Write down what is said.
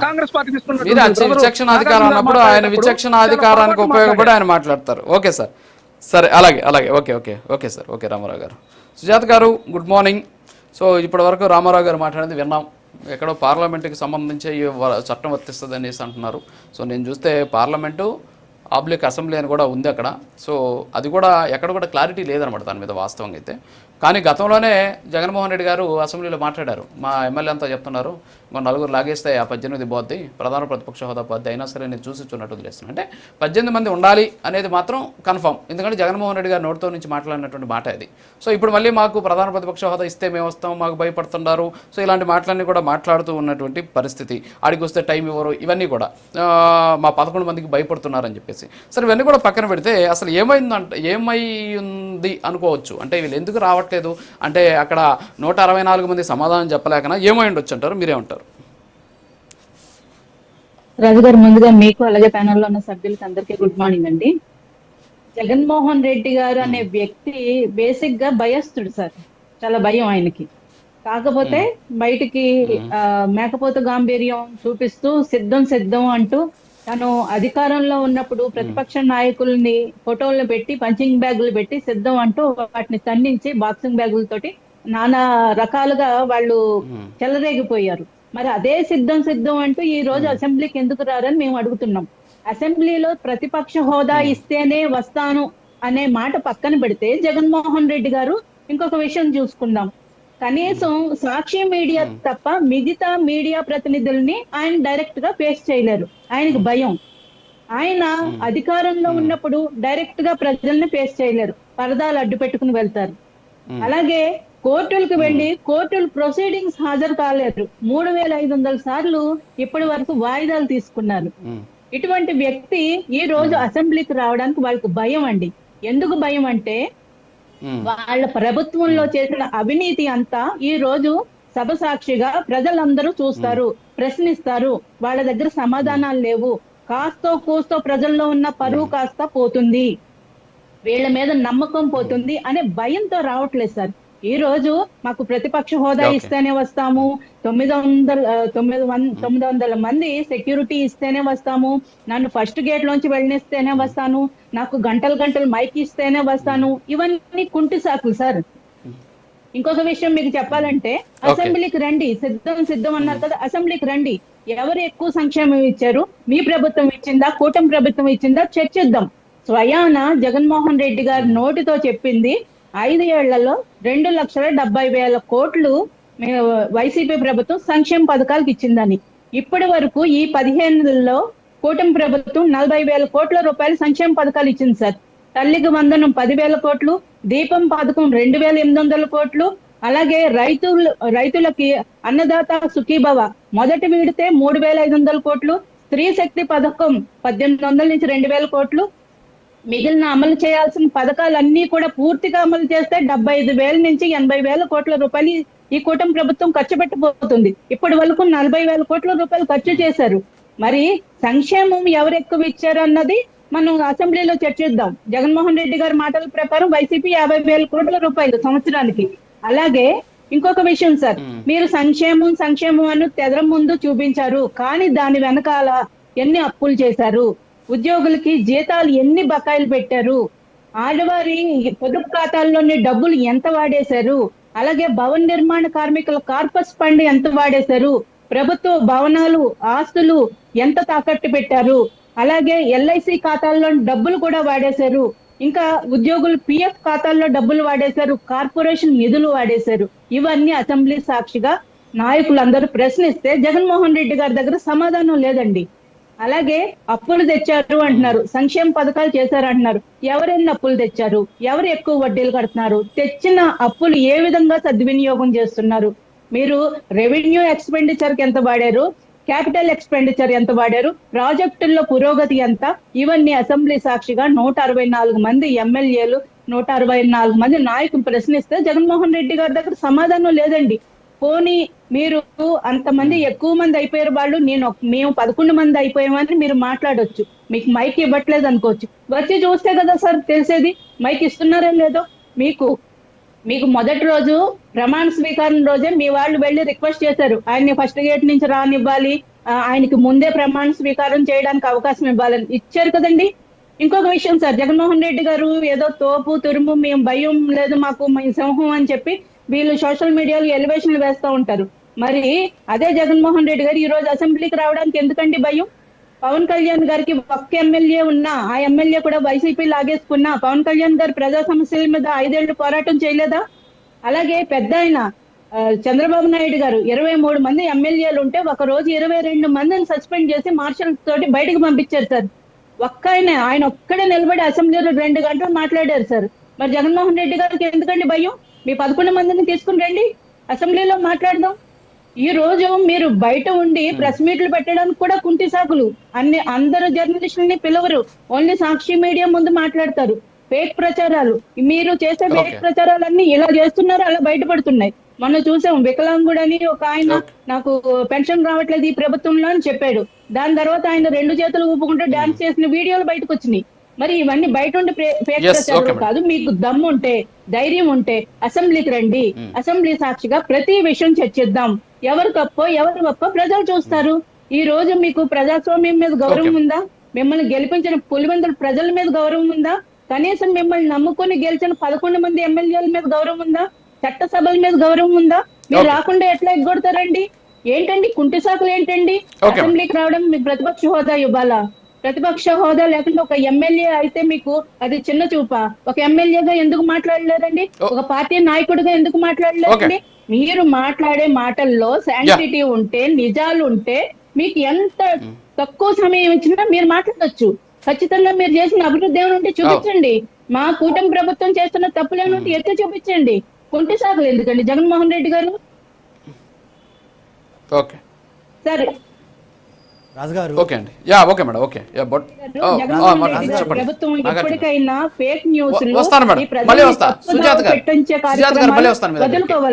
Congress party మీరు విచక్షణ అధికారం అన్నప్పుడు ఆయన విచక్షణ అధికారానికి ఉపయోగపడి ఆయన మాట్లాడతారు. ఓకే సార్, సరే, అలాగే అలాగే, okay okay okay sir, okay Rama Rao గారు. సుజాత గారు గుడ్ మార్నింగ్. సో ఇప్పటి వరకు రామారావు గారు మాట్లాడింది విన్నాం. ఎక్కడో పార్లమెంటుకి సంబంధించి చట్టం వర్తిస్తుంది అనేసి అంటున్నారు. సో నేను చూస్తే పార్లమెంటు పబ్లిక్ అసెంబ్లీ అని కూడా ఉంది అక్కడ. సో అది కూడా ఎక్కడ కూడా క్లారిటీ లేదనమాట దాని మీద వాస్తవంగా అయితే. కానీ గతంలోనే జగన్మోహన్ రెడ్డి గారు అసెంబ్లీలో మాట్లాడారు. మా ఎమ్మెల్యే అంతా చెప్తున్నారు, మా నలుగురు లాగేస్తే ఆ 18 పోద్ది, ప్రధాన ప్రతిపక్ష హోదా పోద్ది, అయినా సరే నేను చూసి చూన్నట్టు వదిలేస్తాను. అంటే 18 మంది ఉండాలి అనేది మాత్రం కన్ఫర్మ్. ఎందుకంటే జగన్మోహన్ రెడ్డి గారు నోటితో నుంచి మాట్లాడినటువంటి మాట అది. సో ఇప్పుడు మళ్ళీ మాకు ప్రధాన ప్రతిపక్ష హోదా ఇస్తే మేము వస్తాం, మాకు భయపడుతున్నారు. సో ఇలాంటి మాటలన్నీ కూడా మాట్లాడుతూ ఉన్నటువంటి పరిస్థితి. ఆడికి వస్తే టైం ఇవ్వరు, ఇవన్నీ కూడా మా 11 మందికి భయపడుతున్నారని చెప్పేసి. సరే ఇవన్నీ కూడా పక్కన పెడితే అసలు ఏమైంది అనుకోవచ్చు. అంటే వీళ్ళు ఎందుకు రావట్లేదు అంటే అక్కడ 164 మంది సమాధానం చెప్పలేకనా ఏమై ఉండొచ్చు అంటారు, మీరేమంటారు? రాజు గారు, ముందుగా మీకు అలాగే ప్యానెల్లో ఉన్న సభ్యులకి అందరికీ గుడ్ మార్నింగ్ అండి. జగన్మోహన్ రెడ్డి గారు అనే వ్యక్తి బేసిక్ గా భయస్తుడు సార్, చాలా భయం ఆయనకి. కాకపోతే బయటికి మేకపోతు గాంభీర్యం చూపిస్తూ సిద్ధం సిద్ధం అంటూ తను అధికారంలో ఉన్నప్పుడు ప్రతిపక్ష నాయకుల్ని ఫోటోలను పెట్టి పంచింగ్ బ్యాగులు పెట్టి సిద్ధం అంటూ వాటిని ఖండించి బాక్సింగ్ బ్యాగులతోటి నానా రకాలుగా వాళ్ళు చెలరేగిపోయారు. మరి అదే సిద్ధం సిద్ధం అంటూ ఈ రోజు అసెంబ్లీకి ఎందుకు రారని మేము అడుగుతున్నాం. అసెంబ్లీలో ప్రతిపక్ష హోదా ఇస్తేనే వస్తాను అనే మాట పక్కన పెడితే జగన్మోహన్ రెడ్డి గారు ఇంకొక విషయం చూసుకుందాం. కనీసం సాక్షి మీడియా తప్ప మిగతా మీడియా ప్రతినిధుల్ని ఆయన డైరెక్ట్ గా ఫేస్ చేయలేరు. ఆయనకు భయం. ఆయన అధికారంలో ఉన్నప్పుడు డైరెక్ట్ గా ప్రజల్ని ఫేస్ చేయలేరు, పరదాలు అడ్డు పెట్టుకుని వెళ్తారు. అలాగే కోర్టులకు వెళ్లి కోర్టులు ప్రొసీడింగ్స్ హాజరు కాలేరు. 3500 సార్లు ఇప్పటి వరకు వాయిదాలు తీసుకున్నారు. ఇటువంటి వ్యక్తి ఈ రోజు అసెంబ్లీకి రావడానికి వాళ్ళకి భయం అండి. ఎందుకు భయం అంటే వాళ్ళ ప్రభుత్వంలో చేసిన అవినీతి అంతా ఈ రోజు సభ సాక్షిగా ప్రజలందరూ చూస్తారు, ప్రశ్నిస్తారు. వాళ్ళ దగ్గర సమాధానాలు లేవు. కాస్తో కూస్తో ప్రజల్లో ఉన్న పరువు కాస్త పోతుంది, వీళ్ళ మీద నమ్మకం పోతుంది అనే భయంతో రావట్లేదు సార్. ఈ రోజు మాకు ప్రతిపక్ష హోదా ఇస్తేనే వస్తాము, 900 మంది సెక్యూరిటీ ఇస్తేనే వస్తాము, నన్ను ఫస్ట్ గేట్ లోంచి వెళ్ళనిస్తేనే వస్తాను, నాకు గంటలు మైక్ ఇస్తేనే వస్తాను, ఇవన్నీ కుంటి సాకులు సార్. ఇంకొక విషయం మీకు చెప్పాలంటే అసెంబ్లీకి రండి, సిద్ధం అన్నారు కదా, అసెంబ్లీకి రండి. ఎవరు ఎక్కువ సంక్షేమం ఇచ్చారు? మీ ప్రభుత్వం ఇచ్చిందా, కూటమి ప్రభుత్వం ఇచ్చిందా? చర్చిద్దాం. స్వయాన జగన్మోహన్ రెడ్డి గారు నోటితో చెప్పింది 5 ఏళ్లలో 2,70,000 కోట్లు వైసీపీ ప్రభుత్వం సంక్షేమ పథకాలకు ఇచ్చిందని. ఇప్పటి వరకు ఈ 15 నెలల్లో కూటమి ప్రభుత్వం 40,000 కోట్ల రూపాయలు సంక్షేమ పథకాలు ఇచ్చింది సార్. తల్లికి వందనం 10,000 కోట్లు, దీపం పథకం 2,800 కోట్లు, అలాగే రైతులకి అన్నదాత సుఖీభవ మొదటి విడితే 3,500 కోట్లు, స్త్రీ శక్తి పథకం 1,800 నుంచి 2,000 కోట్లు, మిగిలిన అమలు చేయాల్సిన పథకాలన్నీ కూడా పూర్తిగా అమలు చేస్తే 75,000 నుంచి 80,000 కోట్ల రూపాయలు ఈ కూటమి ప్రభుత్వం ఖర్చు పెట్టబోతుంది. ఇప్పటి వరకు 40,000 కోట్ల రూపాయలు ఖర్చు చేశారు. మరి సంక్షేమం ఎవరు ఎక్కువ ఇచ్చారు అన్నది మనం అసెంబ్లీలో చర్చిద్దాం. జగన్మోహన్ రెడ్డి గారి మాటల ప్రకారం వైసీపీ 50,000 కోట్ల రూపాయలు సంవత్సరానికి. అలాగే ఇంకొక విషయం సార్, మీరు సంక్షేమం అని తెర ముందు చూపించారు, కానీ దాని వెనకాల ఎన్ని అప్పులు చేశారు, ఉద్యోగులకి జీతాలు ఎన్ని బకాయిలు పెట్టారు, ఆడవారి పొదుపు ఖాతాల్లోని డబ్బులు ఎంత వాడేశారు, అలాగే భవన నిర్మాణ కార్మికుల కార్పస్ ఫండ్ ఎంత వాడేశారు, ప్రభుత్వ భవనాలు ఆస్తులు ఎంత తాకట్టు పెట్టారు, అలాగే ఎల్ఐసి ఖాతాల్లో డబ్బులు కూడా వాడేశారు, ఇంకా ఉద్యోగులు పిఎఫ్ ఖాతాల్లో డబ్బులు వాడేశారు, కార్పొరేషన్ నిధులు వాడేశారు. ఇవన్నీ అసెంబ్లీ సాక్షిగా నాయకులందరూ ప్రశ్నిస్తే జగన్మోహన్ రెడ్డి గారి దగ్గర సమాధానం లేదండి. అలాగే అప్పులు తెచ్చారు అంటున్నారు, సంక్షేమ పథకాలు చేశారు అంటున్నారు. ఎవరెన్ని అప్పులు తెచ్చారు, ఎవరు ఎక్కువ వడ్డీలు కడుతున్నారు, తెచ్చిన అప్పులు ఏ విధంగా సద్వినియోగం చేస్తున్నారు, మీరు రెవెన్యూ ఎక్స్పెండిచర్ కి ఎంత వాడారు, క్యాపిటల్ ఎక్స్పెండిచర్ ఎంత వాడారు, ప్రాజెక్టుల్లో పురోగతి ఎంత, ఇవన్నీ అసెంబ్లీ సాక్షిగా 164 మంది ఎమ్మెల్యేలు 164 మంది నాయకులు ప్రశ్నిస్తే జగన్మోహన్ రెడ్డి గారి దగ్గర సమాధానం లేదండి. పోనీ మీరు అంతమంది ఎక్కువ మంది అయిపోయారు, వాళ్ళు మేము 11 మంది అయిపోయామని మీరు మాట్లాడొచ్చు, మీకు మైక్ ఇవ్వట్లేదు అనుకోవచ్చు. వచ్చి చూస్తే కదా సార్ తెలిసేది మైక్ ఇస్తున్నారో లేదో. మీకు మొదటి రోజు ప్రమాణ స్వీకారం రోజే మీ వాళ్ళు వెళ్ళి రిక్వెస్ట్ చేశారు, ఆయన్ని ఫస్ట్ గేట్ నుంచి రానివ్వాలి, ఆయనకి ముందే ప్రమాణ స్వీకారం చేయడానికి అవకాశం ఇవ్వాలని ఇచ్చారు కదండి. ఇంకొక విషయం సార్, జగన్మోహన్ రెడ్డి గారు ఏదో తోపు తురుము, మేము భయం లేదు మాకు, మేము సింహం అని చెప్పి వీళ్ళు సోషల్ మీడియాలో ఎలివేషన్లు వేస్తూ ఉంటారు. మరి అదే జగన్మోహన్ రెడ్డి గారు ఈ రోజు అసెంబ్లీకి రావడానికి ఎందుకండి భయం? పవన్ కళ్యాణ్ గారికి ఒక్క ఎమ్మెల్యే ఉన్నా, ఆ ఎమ్మెల్యే కూడా వైసీపీ లాగేసుకున్నా పవన్ కళ్యాణ్ గారు ప్రజా సమస్యల మీద 5 ఏళ్లు పోరాటం చేయలేదా? అలాగే పెద్ద ఆయన చంద్రబాబు నాయుడు గారు 23 మంది ఎమ్మెల్యేలు ఉంటే ఒక రోజు 22 మందిని సస్పెండ్ చేసి మార్షల్ తోటి బయటకు పంపించారు సార్. ఆయన ఒక్కడే నిలబడి అసెంబ్లీలో 2 గంటలు మాట్లాడారు సార్. మరి జగన్మోహన్ రెడ్డి గారికి ఎందుకండి భయం? మీ 11 మందిని తీసుకుని రండి, అసెంబ్లీలో మాట్లాడదాం. ఈ రోజు మీరు బయట ఉండి ప్రెస్ మీట్లు పెట్టడానికి కూడా కుంటి సాకులు. అందరు జర్నలిస్టులని పిలవరు, ఓన్లీ సాక్షి మీడియా ముందు మాట్లాడతారు. ఫేక్ ప్రచారాలు, మీరు చేసే ఫేక్ ప్రచారాలన్నీ ఇలా చేస్తున్నారు, అలా బయటపడుతున్నాయి. మొన్న చూసాం, వికలాంగుడని ఒక ఆయన నాకు పెన్షన్ రావట్లేదు ఈ ప్రభుత్వంలో అని చెప్పాడు. దాని తర్వాత ఆయన 2 చేతులు ఊపుకుంటూ డాన్స్ చేసిన వీడియోలు బయటకు వచ్చినాయి. మరి ఇవన్నీ బయట ఉండి ఫేక్ ప్రచారాలు కాదు. మీకు దమ్ము ఉంటే, ధైర్యం ఉంటే అసెంబ్లీకి రండి, అసెంబ్లీ సాక్షిగా ప్రతి విషయం చర్చిద్దాం. ఎవరు తప్పో ఎవరు ఒప్పో ప్రజలు చూస్తారు. ఈ రోజు మీకు ప్రజాస్వామ్యం మీద గౌరవం ఉందా? మిమ్మల్ని గెలిపించిన పులివెందుల ప్రజల మీద గౌరవం ఉందా? కనీసం మిమ్మల్ని నమ్ముకొని గెలిచిన 11 మంది ఎమ్మెల్యేల మీద గౌరవం ఉందా? చట్టసభల మీద గౌరవం ఉందా? మీరు రాకుండా ఎట్లా ఎగ్గొడతారండి? ఏంటండి కుంటి సాకులు ఏంటండి? అసెంబ్లీకి రావడం మీకు ప్రతిపక్ష హోదా ఇవ్వాలా? ప్రతిపక్ష హోదా లేకుండా ఒక ఎమ్మెల్యే అయితే మీకు అది చిన్న చూపా? ఒక ఎమ్మెల్యేగా ఎందుకు మాట్లాడలేదండి? ఒక పార్టీ నాయకుడిగా ఎందుకు మాట్లాడలేదండి? మీరు మాట్లాడే మాటల్లో శాంటిటీ ఉంటే, నిజాలు ఉంటే, మీకు ఎంత తక్కువ సమయం ఇచ్చినా మీరు మాట్లాడొచ్చు. ఖచ్చితంగా మీరు చేసిన అభివృద్ధి ఏమైనా ఉంటే చూపించండి. మా కూటమి ప్రభుత్వం చేస్తున్న తప్పులు ఏమైనా ఉంటే ఎత్తి చూపించండి. కుంటి సాకులు ఎందుకండి జగన్మోహన్ రెడ్డి గారు? ఓకే సరే రాజుగారు. ఓకే అండి, yeah okay madam, okay yeah but ప్రభుత్వం ఎప్పటికైనా ఫేక్ న్యూస్ వస్తాను మేడం, మళ్ళీ వస్తా. సుజాత గారు మళ్ళీ వస్తాను.